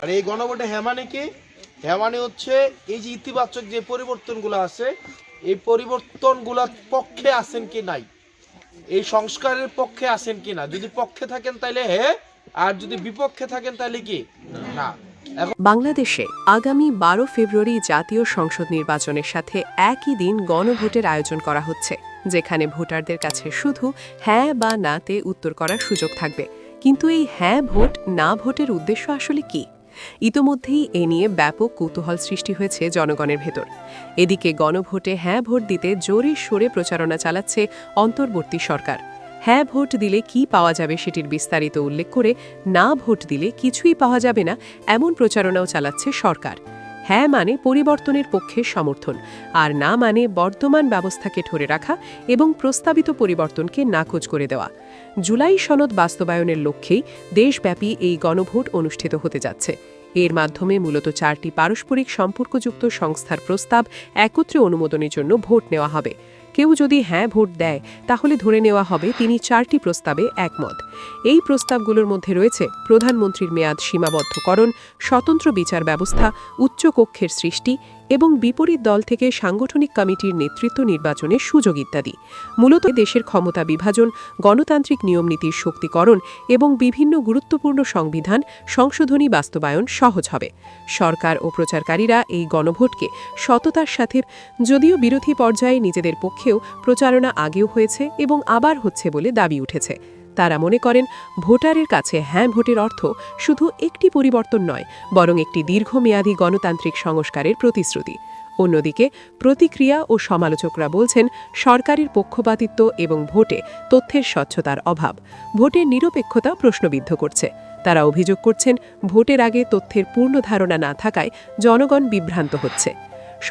আর এই গণভোটে হ্যাঁ মানে কি? হ্যাঁ মানে হচ্ছে এই যে ইতিবাচক যে পরিবর্তনগুলো আছে, এই পরিবর্তনগুলোর পক্ষে আছেন কি নাই, এই সংস্কারের পক্ষে আছেন কি না। যদি পক্ষে থাকেন তাহলে হ্যাঁ, আর যদি বিপক্ষে থাকেন তাহলে কি না। বাংলাদেশে আগামী 12 ফেব্রুয়ারি জাতীয় সংসদ নির্বাচনের সাথে একই দিন গণভোটের আয়োজন করা হচ্ছে, যেখানে ভোটারদের কাছে শুধু হ্যাঁ বা নাতে উত্তর করার সুযোগ থাকবে। কিন্তু এই হ্যাঁ ভোট না ভোটের উদ্দেশ্য আসলে কি? ইতোমধ্যেই এ নিয়ে ব্যাপক কৌতূহল সৃষ্টি হয়েছে জনগণের ভেতর। এদিকে গণভোটে হ্যাঁ ভোট দিতে জোরে সোরে প্রচারণা চালাচ্ছে অন্তর্বর্তী সরকার। হ্যাঁ ভোট দিলে কি পাওয়া যাবে সেটির বিস্তারিত উল্লেখ করে না ভোট দিলে কিছুই পাওয়া যাবে না এমন প্রচারণাও চালাচ্ছে সরকার। হ্যাঁ মানে পরিবর্তনের পক্ষে সমর্থন, আর না মানে বর্তমান ব্যবস্থাকে ধরে রাখা এবং প্রস্তাবিত পরিবর্তনকে নাকচ করে দেওয়া। জুলাই সনদ বাস্তবায়নের লক্ষ্যেই দেশব্যাপী এই গণভোট অনুষ্ঠিত হতে যাচ্ছে। এর মাধ্যমে মূলত 4টি পারস্পরিক সম্পর্কযুক্ত সংস্থার প্রস্তাব একত্রে অনুমোদনের জন্য ভোট নেওয়া হবে। কেউ যদি হ্যাঁ ভোট দেয় তাহলে ধরে নেওয়া হবে তিনি 4টি প্রস্তাবে একমত। এই প্রস্তাবগুলোর মধ্যে রয়েছে প্রধানমন্ত্রীর মেয়াদ সীমাবদ্ধকরণ, স্বতন্ত্র বিচার ব্যবস্থা, উচ্চ কক্ষের সৃষ্টি এবং বিপরীত দল থেকে সাংগঠনিক কমিটির নেতৃত্ব নির্বাচনের সুযোগ ইত্যাদি। মূলত দেশের ক্ষমতা বিভাজন, গণতান্ত্রিক নিয়মনীতির শক্তিকরণ এবং বিভিন্ন গুরুত্বপূর্ণ সংবিধান সংশোধনী বাস্তবায়ন সহজ হবে। সরকার ও প্রচারকারীরা এই গণভোটকে সততার সাথে, যদিও বিরোধী পর্যায়ে নিজেদের পক্ষেও প্রচারণা আগেও হয়েছে এবং আবার হচ্ছে বলে দাবি উঠেছে। তারা মনে করেন ভোটারের কাছে হ্যাঁ ভোটের অর্থ শুধু একটি পরিবর্তন নয়, বরং একটি দীর্ঘমেয়াদী গণতান্ত্রিক সংস্কারের প্রতিশ্রুতি। অন্যদিকে প্রতিক্রিয়া ও সমালোচকরা বলছেন সরকারের পক্ষপাতিত্ব এবং ভোটে তথ্যের স্বচ্ছতার অভাব ভোটের নিরপেক্ষতা প্রশ্নবিদ্ধ করছে। তারা অভিযোগ করছেন ভোটের আগে তথ্যের পূর্ণ ধারণা না থাকায় জনগণ বিভ্রান্ত হচ্ছে।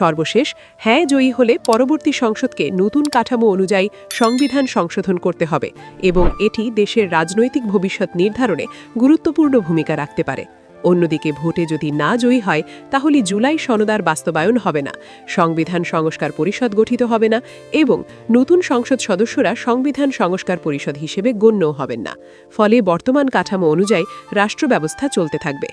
সর্বশেষ, হ্যাঁ জয়ী হলে পরবর্তী সংসদকে নতুন কাঠামো অনুযায়ী সংবিধান সংশোধন করতে হবে এবং এটি দেশের রাজনৈতিক ভবিষ্যৎ নির্ধারণে গুরুত্বপূর্ণ ভূমিকা রাখতে পারে। অন্যদিকে ভোটে যদি না জয়ী হয় তাহলে জুলাই সনদার বাস্তবায়ন হবে না, সংবিধান সংস্কার পরিষদ গঠিত হবে না এবং নতুন সংসদ সদস্যরা সংবিধান সংস্কার পরিষদ হিসেবে গণ্যও হবেন না। ফলে বর্তমান কাঠামো অনুযায়ী রাষ্ট্র ব্যবস্থা চলতে থাকবে।